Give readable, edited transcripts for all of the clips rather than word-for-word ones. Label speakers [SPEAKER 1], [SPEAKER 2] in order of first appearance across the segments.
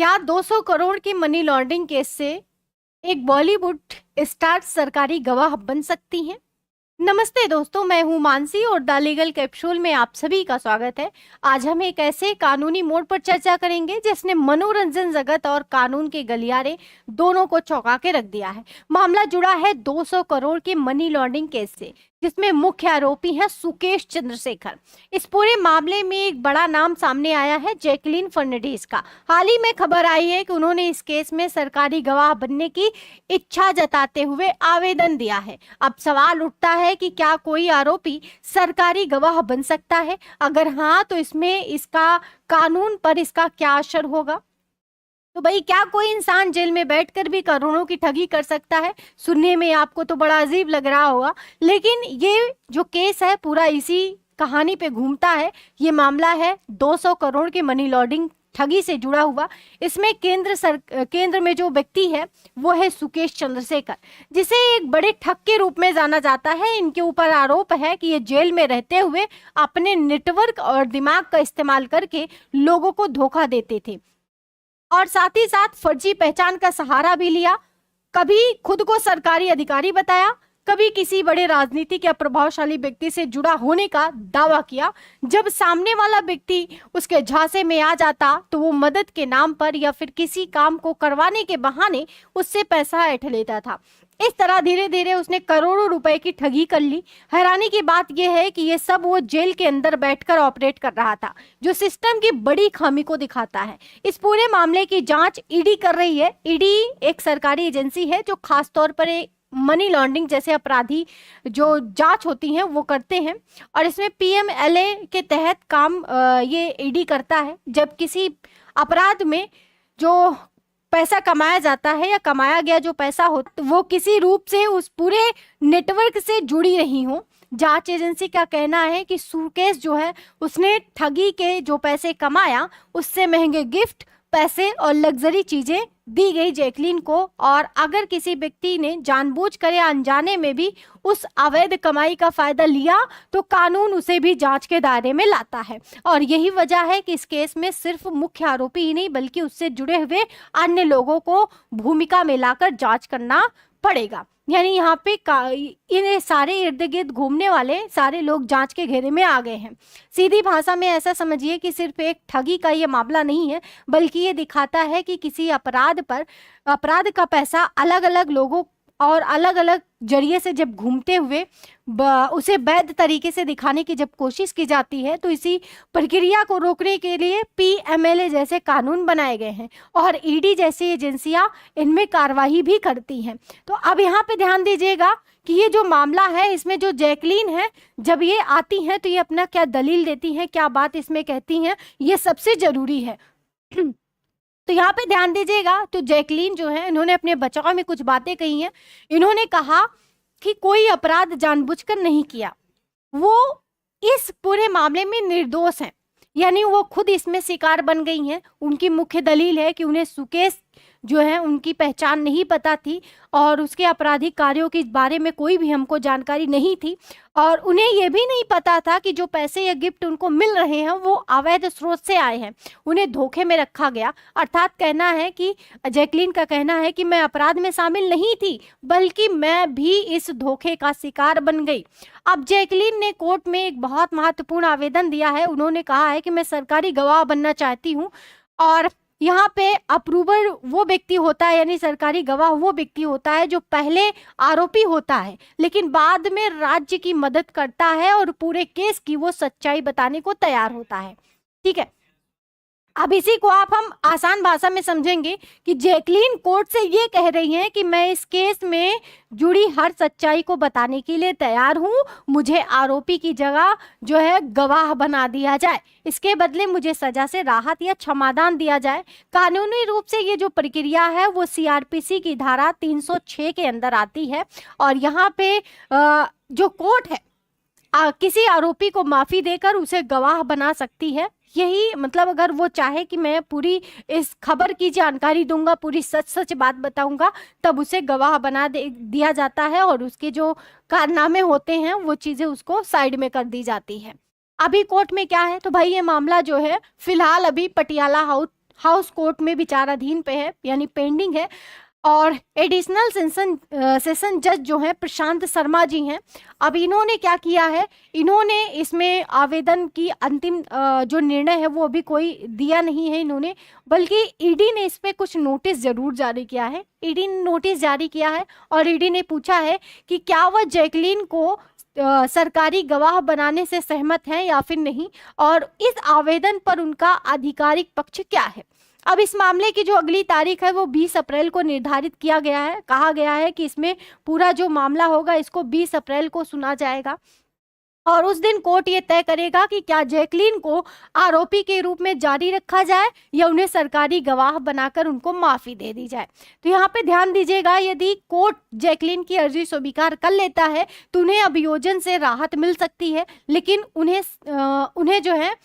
[SPEAKER 1] क्या 200 करोड़ की money laundering case से एक बॉलीवुड स्टार सरकारी गवाह बन सकती हैं? नमस्ते दोस्तों, मैं हूं मानसी और द लीगल कैप्सूल में आप सभी का स्वागत है। आज हम एक ऐसे कानूनी मोड़ पर चर्चा करेंगे जिसने मनोरंजन जगत और कानून के गलियारे दोनों को चौंका के रख दिया है। मामला जुड़ा है 200 करोड़ के मनी लॉन्ड्रिंग केस से, जिसमें मुख्य आरोपी है सुकेश चंद्रशेखर। इस पूरे मामले में एक बड़ा नाम सामने आया है, जैकलीन फर्नांडिस का। हाल ही में खबर आई है कि उन्होंने इस केस में सरकारी गवाह बनने की इच्छा जताते हुए आवेदन दिया है। अब सवाल उठता है कि क्या कोई आरोपी सरकारी गवाह बन सकता है? अगर हाँ, तो इसमें इसका कानून पर इसका क्या असर होगा? तो भाई, क्या कोई इंसान जेल में बैठकर भी करोड़ों की ठगी कर सकता है? सुनने में आपको तो बड़ा अजीब लग रहा होगा, लेकिन ये जो केस है पूरा इसी कहानी पे घूमता है। ये मामला है 200 करोड़ के मनी लॉन्ड्रिंग ठगी से जुड़ा हुआ। इसमें केंद्र में जो व्यक्ति है वो है सुकेश चंद्रशेखर, जिसे एक बड़े ठग के रूप में जाना जाता है। इनके ऊपर आरोप है कि ये जेल में रहते हुए अपने नेटवर्क और दिमाग का इस्तेमाल करके लोगों को धोखा देते थे और साथ ही साथ फर्जी पहचान का सहारा भी लिया। कभी खुद को सरकारी अधिकारी बताया, कभी किसी बड़े राजनीतिक या प्रभावशाली व्यक्ति से जुड़ा होने का दावा किया। जब सामने वाला व्यक्ति उसके झांसे में आ जाता तो वो मदद के नाम पर या फिर किसी काम को करवाने के बहाने उससे पैसा ऐंठ लेता था। इस तरह धीरे धीरे उसने करोड़ों रुपए की ठगी कर ली। हैरानी की बात यह है कि ये सब वो जेल के अंदर बैठकर ऑपरेट कर रहा था, जो सिस्टम की बड़ी खामी को दिखाता है। इस पूरे मामले की जांच ईडी कर रही है। ईडी एक सरकारी एजेंसी है जो खास तौर पर मनी लॉन्ड्रिंग जैसे अपराधी जो जांच होती हैं वो करते हैं, और इसमें पीएमएलए के तहत काम ये ईडी करता है। जब किसी अपराध में जो पैसा कमाया जाता है या कमाया गया जो पैसा हो, वो किसी रूप से उस पूरे नेटवर्क से जुड़ी रही हो। जांच एजेंसी का कहना है कि सुकेश जो है उसने ठगी के जो पैसे कमाया उससे महंगे गिफ्ट, पैसे और लग्जरी चीजें दी गई जैकलीन को। और अगर किसी व्यक्ति ने जानबूझकर या अनजाने में भी उस अवैध कमाई का फायदा लिया तो कानून उसे भी जांच के दायरे में लाता है। और यही वजह है कि इस केस में सिर्फ मुख्य आरोपी ही नहीं बल्कि उससे जुड़े हुए अन्य लोगों को भूमिका में लाकर जांच करना पड़ेगा। यानी यहाँ पे इन सारे इर्द गिर्द घूमने वाले सारे लोग जांच के घेरे में आ गए हैं। सीधी भाषा में ऐसा समझिए कि सिर्फ एक ठगी का ये मामला नहीं है, बल्कि ये दिखाता है कि किसी अपराध का पैसा अलग अलग लोगों और अलग अलग जरिए से जब घूमते हुए उसे वैध तरीके से दिखाने की जब कोशिश की जाती है, तो इसी प्रक्रिया को रोकने के लिए पीएमएलए जैसे कानून बनाए गए हैं और ईडी जैसी एजेंसियां इनमें कार्रवाई भी करती हैं। तो अब यहाँ पे ध्यान दीजिएगा कि ये जो मामला है इसमें जो जैकलीन है, जब ये आती हैं तो ये अपना क्या दलील देती हैं, क्या बात इसमें कहती हैं, ये सबसे जरूरी है। तो यहाँ पे ध्यान दीजिएगा, तो जैकलीन जो है इन्होंने अपने बचाव में कुछ बातें कही हैं। इन्होंने कहा कि कोई अपराध जानबूझकर नहीं किया, वो इस पूरे मामले में निर्दोष हैं, यानी वो खुद इसमें शिकार बन गई हैं। उनकी मुख्य दलील है कि उन्हें सुकेश जो है उनकी पहचान नहीं पता थी और उसके आपराधिक कार्यों के बारे में कोई भी हमको जानकारी नहीं थी, और उन्हें यह भी नहीं पता था कि जो पैसे या गिफ्ट उनको मिल रहे हैं वो अवैध स्रोत से आए हैं। उन्हें धोखे में रखा गया। अर्थात कहना है कि जैकलीन का कहना है कि मैं अपराध में शामिल नहीं थी, बल्कि मैं भी इस धोखे का शिकार बन गई। अब जैकलीन ने कोर्ट में एक बहुत महत्वपूर्ण आवेदन दिया है। उन्होंने कहा है कि मैं सरकारी गवाह बनना चाहती हूँ, और यहाँ पे अप्रूवर वो व्यक्ति होता है, यानी सरकारी गवाह वो व्यक्ति होता है जो पहले आरोपी होता है लेकिन बाद में राज्य की मदद करता है और पूरे केस की वो सच्चाई बताने को तैयार होता है। ठीक है, अब इसी को हम आसान भाषा में समझेंगे कि जैकलीन कोर्ट से ये कह रही हैं कि मैं इस केस में जुड़ी हर सच्चाई को बताने के लिए तैयार हूँ। मुझे आरोपी की जगह जो है गवाह बना दिया जाए, इसके बदले मुझे सजा से राहत या क्षमादान दिया जाए। कानूनी रूप से ये जो प्रक्रिया है वो सीआरपीसी की धारा 306 के अंदर आती है, और यहाँ पे जो कोर्ट है किसी आरोपी को माफी देकर उसे गवाह बना सकती है। यही मतलब, अगर वो चाहे कि मैं पूरी इस खबर की जानकारी दूंगा, पूरी सच सच बात बताऊंगा, तब उसे गवाह बना दिया जाता है और उसके जो कारनामे होते हैं वो चीजें उसको साइड में कर दी जाती है। अभी कोर्ट में क्या है, तो भाई ये मामला जो है फिलहाल अभी पटियाला हाउस कोर्ट में विचाराधीन पे है, यानी पेंडिंग है। और एडिशनल सेशन जज जो हैं प्रशांत शर्मा जी हैं। अब इन्होंने क्या किया है, इन्होंने इसमें आवेदन की अंतिम जो निर्णय है वो अभी कोई दिया नहीं है इन्होंने, बल्कि ईडी ने इस पे कुछ नोटिस जरूर जारी किया है। ईडी ने नोटिस जारी किया है और ईडी ने पूछा है कि क्या वह जैकलीन को सरकारी गवाह बनाने से सहमत हैं या फिर नहीं, और इस आवेदन पर उनका आधिकारिक पक्ष क्या है। अब इस मामले की जो अगली तारीख है वो 20 अप्रैल को निर्धारित किया गया है। कहा गया है कि इसमें पूरा जो मामला होगा इसको 20 अप्रैल को सुना जाएगा और उस दिन कोर्ट ये तय करेगा कि क्या जैकलीन को आरोपी के रूप में जारी रखा जाए या उन्हें सरकारी गवाह बनाकर उनको माफी दे दी जाए। तो यहाँ पे ध्यान दीजिएगा, यदि कोर्ट जैकलीन की अर्जी स्वीकार कर लेता है तो उन्हें अभियोजन से राहत मिल सकती है, लेकिन उन्हें जो है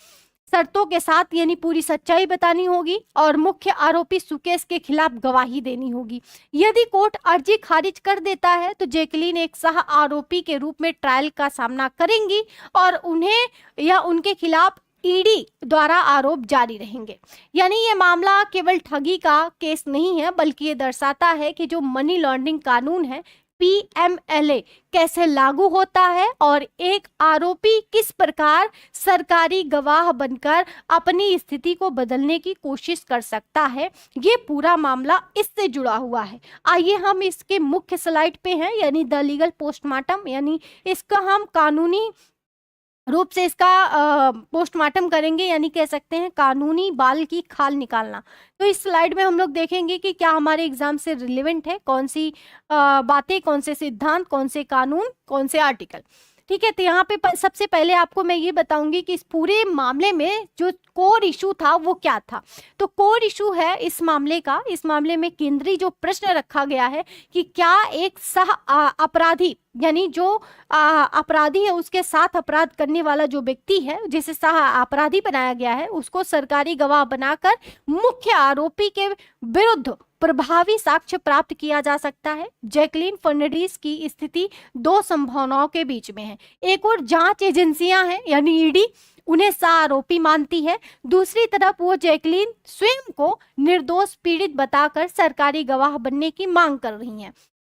[SPEAKER 1] शर्तों के साथ यानी पूरी सच्चाई बतानी होगी और मुख्य आरोपी सुकेश के खिलाफ गवाही देनी होगी। यदि कोर्ट अर्जी खारिज कर देता है तो जैकलीन एक सह आरोपी के रूप में ट्रायल का सामना करेंगी और उन्हें या उनके खिलाफ ईडी द्वारा आरोप जारी रहेंगे। यानी ये मामला केवल ठगी का केस नहीं है, बल्कि ये दर्शाता है कि जो मनी लॉन्ड्रिंग कानून है PMLA कैसे लागू होता है और एक आरोपी किस प्रकार सरकारी गवाह बनकर अपनी स्थिति को बदलने की कोशिश कर सकता है। ये पूरा मामला इससे जुड़ा हुआ है। आइए हम इसके मुख्य स्लाइड पे हैं, यानी द लीगल पोस्टमार्टम, यानी इसका हम कानूनी रूप से इसका पोस्टमार्टम करेंगे, यानी कह सकते हैं कानूनी बाल की खाल निकालना। तो इस स्लाइड में हम लोग देखेंगे कि क्या हमारे एग्जाम से रिलेवेंट है, कौन सी बातें, कौन से सिद्धांत, कौन से कानून, कौन से आर्टिकल। ठीक है, तो यहाँ पे सबसे पहले आपको मैं ये बताऊंगी कि इस पूरे मामले में जो कोर इशू था वो क्या था। तो कोर इशू है इस मामले में केंद्रीय जो प्रश्न रखा गया है कि क्या एक सह अपराधी, यानी जो अपराधी है उसके साथ अपराध करने वाला जो व्यक्ति है जिसे सह अपराधी बनाया गया है उसको सरकारी गवाह बनाकर मुख्य आरोपी के विरुद्ध प्रभावी साक्ष्य प्राप्त किया जा सकता है। जैकलीन फर्नांडिस की स्थिति दो संभावनाओं के बीच में है। एक और जांच एजेंसियां हैं यानी ईडी उन्हें सह आरोपी मानती है, दूसरी तरफ वो जैकलीन स्वयं को निर्दोष पीड़ित बताकर सरकारी गवाह बनने की मांग कर रही हैं।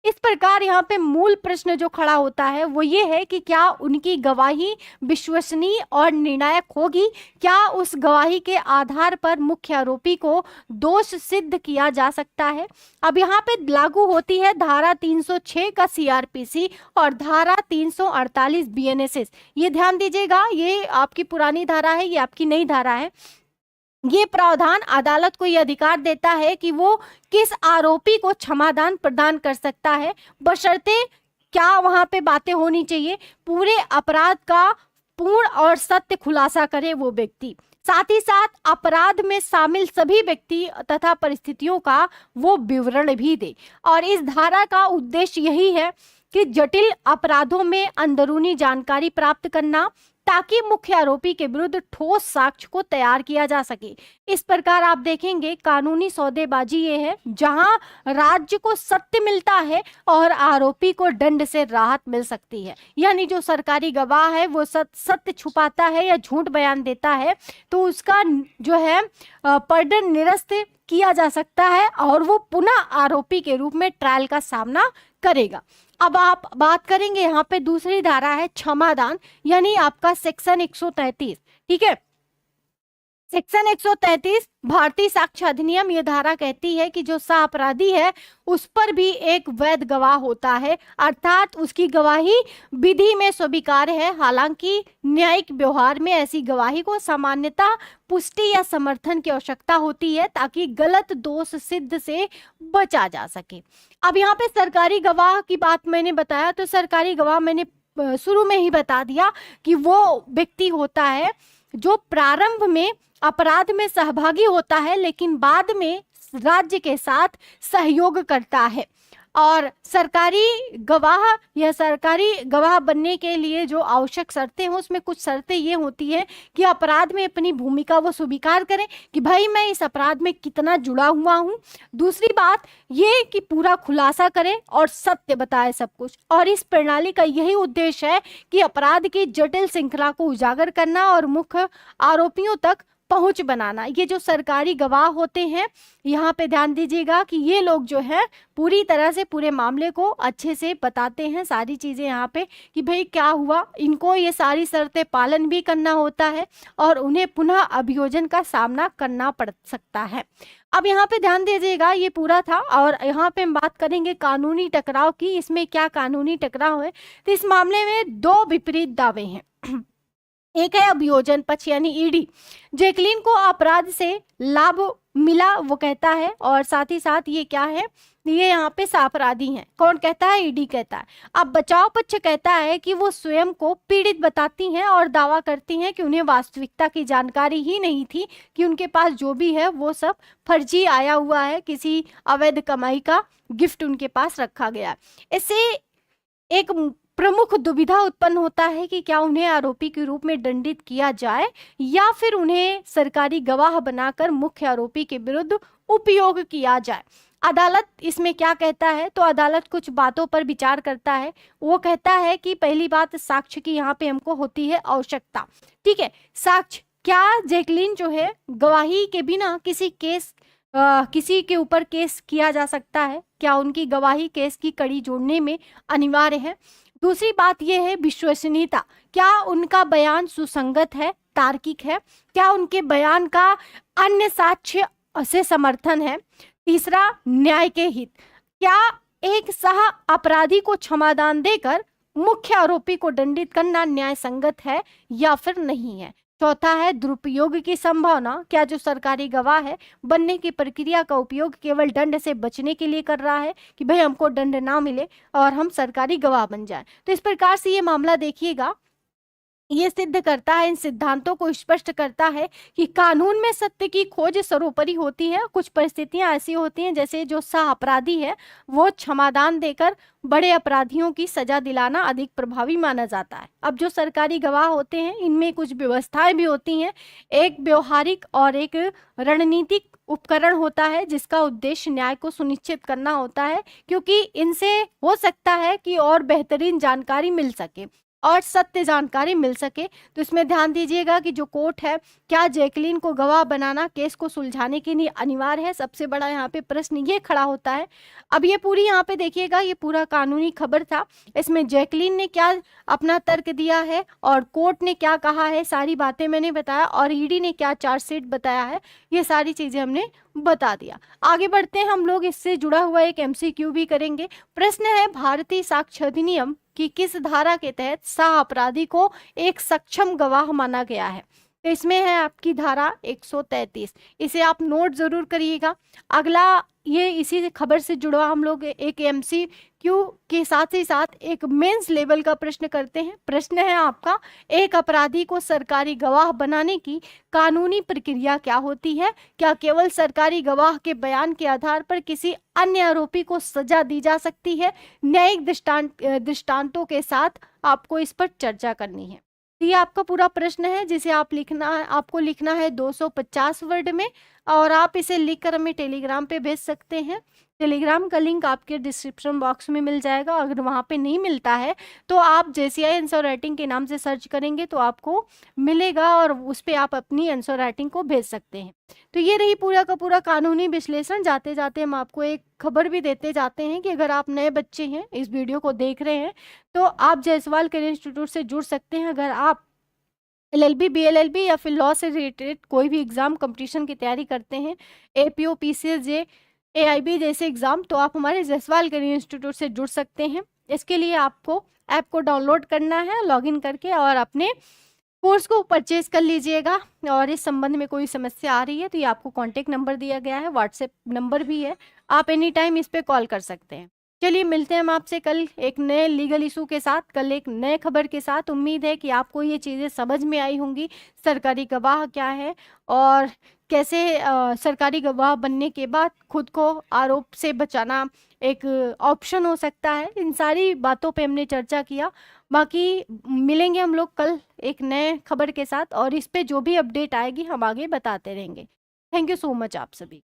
[SPEAKER 1] इस प्रकार यहाँ पे मूल प्रश्न जो खड़ा होता है वो ये है कि क्या उनकी गवाही विश्वसनीय और निर्णायक होगी, क्या उस गवाही के आधार पर मुख्य आरोपी को दोष सिद्ध किया जा सकता है। अब यहाँ पे लागू होती है धारा 306 का CRPC और धारा 348 BNSS। ये ध्यान दीजिएगा, ये आपकी पुरानी धारा है, ये आपकी नई धारा है। ये प्रावधान अदालत को यह अधिकार देता है कि वो किस आरोपी को क्षमादान प्रदान कर सकता है, बशर्ते क्या वहां पे बातें होनी चाहिए, पूरे अपराध का पूर्ण और सत्य खुलासा करे वो व्यक्ति, साथ ही साथ अपराध में शामिल सभी व्यक्ति तथा परिस्थितियों का वो विवरण भी दे। और इस धारा का उद्देश्य यही है कि जटिल अपराधों में अंदरूनी जानकारी प्राप्त करना ताकि मुख्य आरोपी के विरुद्ध ठोस साक्ष्य को तैयार किया जा सके। इस प्रकार आप देखेंगे कानूनी सौदेबाजी ये है जहां राज्य को सत्य मिलता है और आरोपी को दंड से राहत मिल सकती है। यानी जो सरकारी गवाह है वो सत्य छुपाता है या झूठ बयान देता है तो उसका जो है पर्दन निरस्त किया जा सकता है और वो पुनः आरोपी के रूप में ट्रायल का सामना करेगा। अब आप बात करेंगे यहाँ पे दूसरी धारा है क्षमादान, यानी आपका सेक्शन 133। ठीक है, सेक्शन 133 भारतीय साक्ष्य अधिनियम ये धारा कहती है कि जो सह अपराधी है उस पर भी एक वैध गवाह होता है, अर्थात उसकी गवाही विधि में स्वीकार्य है। हालांकि न्यायिक व्यवहार में ऐसी गवाही को सामान्यतः पुष्टि या समर्थन की आवश्यकता होती है ताकि गलत दोष सिद्ध से बचा जा सके। अब यहाँ पे सरकारी गवाह की बात मैंने बताया, तो सरकारी गवाह मैंने शुरू में ही बता दिया कि वो व्यक्ति होता है जो प्रारंभ में अपराध में सहभागी होता है लेकिन बाद में राज्य के साथ सहयोग करता है। और सरकारी गवाह या सरकारी गवाह बनने के लिए जो आवश्यक शर्तें हैं उसमें कुछ शर्तें ये होती है कि अपराध में अपनी भूमिका वो स्वीकार करें कि भाई मैं इस अपराध में कितना जुड़ा हुआ हूँ। दूसरी बात ये कि पूरा खुलासा करें और सत्य बताए सब कुछ। और इस प्रणाली का यही उद्देश्य है कि अपराध की जटिल श्रृंखला को उजागर करना और मुख्य आरोपियों तक पहुंच बनाना। ये जो सरकारी गवाह होते हैं, यहाँ पे ध्यान दीजिएगा कि ये लोग जो है पूरी तरह से पूरे मामले को अच्छे से बताते हैं, सारी चीज़ें यहाँ पे कि भाई क्या हुआ। इनको ये सारी शर्तें पालन भी करना होता है और उन्हें पुनः अभियोजन का सामना करना पड़ सकता है। अब यहाँ पे ध्यान दीजिएगा, ये पूरा था और यहाँ पे हम बात करेंगे कानूनी टकराव की। इसमें क्या कानूनी टकराव है, तो इस मामले में दो विपरीत दावे हैं। एक है अभियोजन पक्ष यानी ईडी, जैकलीन को अपराध से लाभ मिला वो कहता है, और साथ ही साथ ये क्या है, ये यहाँ पे सापराधी हैं। कौन कहता है, ईडी कहता है। अब बचाव पक्ष कहता है कि वो स्वयं को पीड़ित बताती हैं और दावा करती हैं कि उन्हें वास्तविकता की जानकारी ही नहीं थी, कि उनके पास जो भी है वो सब फर्जी आया हुआ है, किसी अवैध कमाई का गिफ्ट उनके पास रखा गया है। इससे एक प्रमुख दुविधा उत्पन्न होता है कि क्या उन्हें आरोपी के रूप में दंडित किया जाए या फिर उन्हें सरकारी गवाह बनाकर मुख्य आरोपी के विरुद्ध उपयोग किया जाए। अदालत इसमें क्या कहता है, तो अदालत कुछ बातों पर विचार करता है। वो कहता है कि पहली बात, साक्ष्य की यहाँ पे हमको होती है आवश्यकता। ठीक है, साक्ष्य, क्या जैकलीन जो है गवाही के बिना किसी के ऊपर केस किया जा सकता है, क्या उनकी गवाही केस की कड़ी जोड़ने में अनिवार्य है। दूसरी बात यह है विश्वसनीयता, क्या उनका बयान सुसंगत है, तार्किक है, क्या उनके बयान का अन्य साक्ष्य से समर्थन है। तीसरा, न्याय के हित, क्या एक सह अपराधी को क्षमादान देकर मुख्य आरोपी को दंडित करना न्याय संगत है या फिर नहीं है। चौथा है दुरुपयोग की संभावना, क्या जो सरकारी गवाह है बनने की प्रक्रिया का उपयोग केवल दंड से बचने के लिए कर रहा है, कि भाई हमको दंड ना मिले और हम सरकारी गवाह बन जाए। तो इस प्रकार से ये मामला देखिएगा, ये सिद्ध करता है, इन सिद्धांतों को स्पष्ट करता है कि कानून में सत्य की खोज सर्वोपरि होती है। कुछ परिस्थितियां ऐसी होती हैं जैसे जो सह अपराधी है वो क्षमादान देकर बड़े अपराधियों की सजा दिलाना अधिक प्रभावी माना जाता है। अब जो सरकारी गवाह होते हैं इनमें कुछ व्यवस्थाएं भी होती हैं, एक व्यवहारिक और एक रणनीतिक उपकरण होता है जिसका उद्देश्य न्याय को सुनिश्चित करना होता है, क्योंकि इनसे हो सकता है कि और बेहतरीन जानकारी मिल सके और सत्य जानकारी मिल सके। तो इसमें ध्यान दीजिएगा कि जो कोर्ट है, क्या जैकलीन को गवाह बनाना केस को सुलझाने के लिए अनिवार्य है। सबसे बड़ा यहाँ पे प्रश्न ये खड़ा होता है। अब ये पूरी यहाँ पे देखिएगा, ये पूरा कानूनी खबर था, इसमें जैकलीन ने क्या अपना तर्क दिया है और कोर्ट ने क्या कहा है, सारी बातें मैंने बताया, और ईडी ने क्या चार्जशीट बताया है, ये सारी चीजें हमने बता दिया। आगे बढ़ते हैं, हम लोग इससे जुड़ा हुआ एक एमसीक्यू भी करेंगे। प्रश्न है, भारतीय साक्ष्य अधिनियम की किस धारा के तहत सह अपराधी को एक सक्षम गवाह माना गया है। तो इसमें है आपकी धारा 133, इसे आप नोट जरूर करिएगा। अगला ये इसी खबर से जुड़ा हम लोग एक एमसीक्यू के साथ ही साथ एक मेंस लेवल का प्रश्न करते हैं। प्रश्न है आपका, एक अपराधी को सरकारी गवाह बनाने की कानूनी प्रक्रिया क्या होती है, क्या केवल सरकारी गवाह के बयान के आधार पर किसी अन्य आरोपी को सजा दी जा सकती है। न्यायिक दृष्टांतों के साथ आपको इस पर चर्चा करनी है। ये आपका पूरा प्रश्न है जिसे आपको लिखना है 250 वर्ड में, और आप इसे लिखकर हमें टेलीग्राम पे भेज सकते हैं। टेलीग्राम का लिंक आपके डिस्क्रिप्शन बॉक्स में मिल जाएगा। अगर वहाँ पे नहीं मिलता है तो आप जेसीआई आंसर राइटिंग के नाम से सर्च करेंगे तो आपको मिलेगा और उस पर आप अपनी आंसर राइटिंग को भेज सकते हैं। तो ये रही पूरा का पूरा कानूनी विश्लेषण। जाते जाते हम आपको एक खबर भी देते जाते हैं कि अगर आप नए बच्चे हैं, इस वीडियो को देख रहे हैं, तो आप जायसवाल करियर इंस्टीट्यूट से जुड़ सकते हैं। अगर आप एलएलबी, बीएलएलबी या फिर लॉ से रिलेटेड कोई भी एग्जाम कंपटीशन की तैयारी करते हैं, एपीओ, पीसीएस, एआईबी जैसे एग्जाम, तो आप हमारे जायसवाल करियर इंस्टीट्यूट से जुड़ सकते हैं। इसके लिए आपको ऐप को डाउनलोड करना है लॉगिन करके, और अपने कोर्स को परचेज कर लीजिएगा। और इस संबंध में कोई समस्या आ रही है तो ये आपको कॉन्टेक्ट नंबर दिया गया है, व्हाट्सएप नंबर भी है, आप एनी टाइम इस पर कॉल कर सकते हैं। चलिए मिलते हैं हम आपसे कल एक नए लीगल इशू के साथ, कल एक नए खबर के साथ। उम्मीद है कि आपको ये चीज़ें समझ में आई होंगी, सरकारी गवाह क्या है और कैसे सरकारी गवाह बनने के बाद खुद को आरोप से बचाना एक ऑप्शन हो सकता है। इन सारी बातों पे हमने चर्चा किया। बाकी मिलेंगे हम लोग कल एक नए खबर के साथ, और इस पे जो भी अपडेट आएगी हम आगे बताते रहेंगे। थैंक यू सो मच आप सभी।